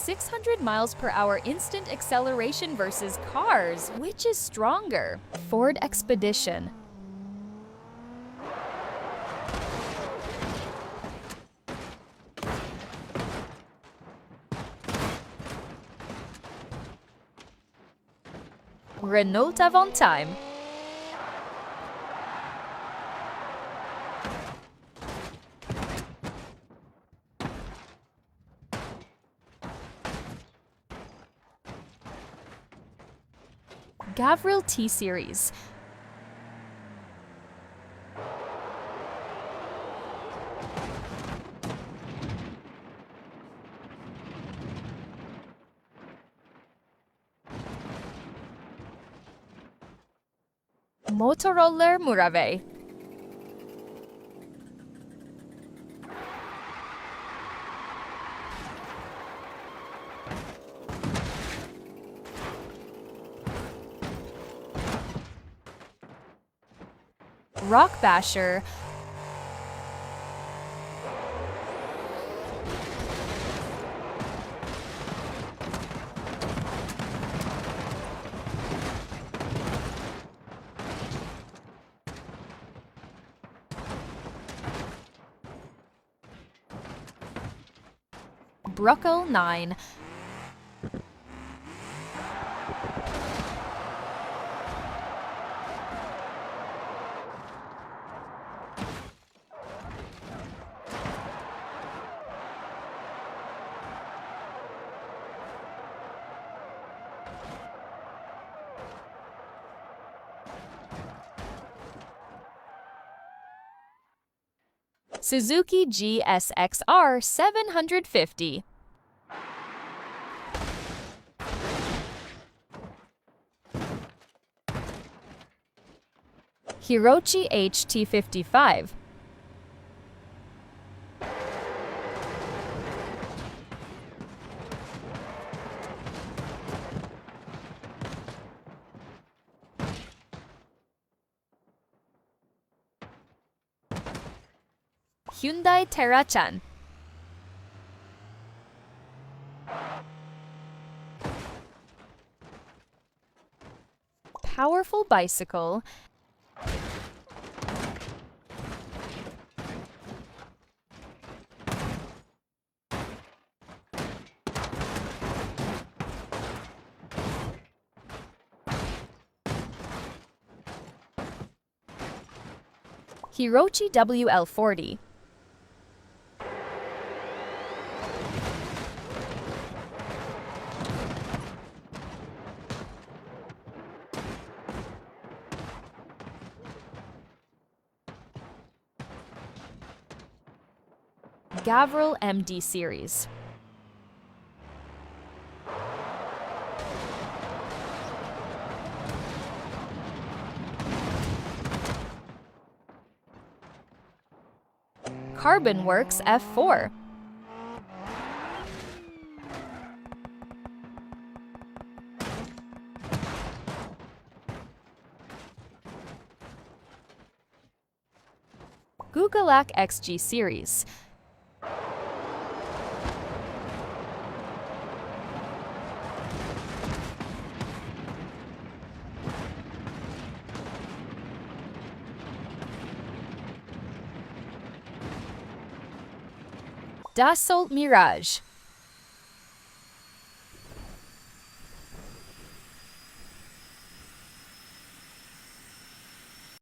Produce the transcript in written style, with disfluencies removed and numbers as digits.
600 miles per hour instant acceleration versus cars. Which is stronger? Ford Expedition. Renault Avantime. Gavril T-Series. Motoroller Murave. Rock Basher. Bruckle 9. Suzuki GSX-R 750. Hirochi HT55. Hyundai Terrachan. Powerful bicycle. Hirochi WL40. Gavril MD Series. Carbon Works F4. Gugelak XG Series. Dassault Mirage.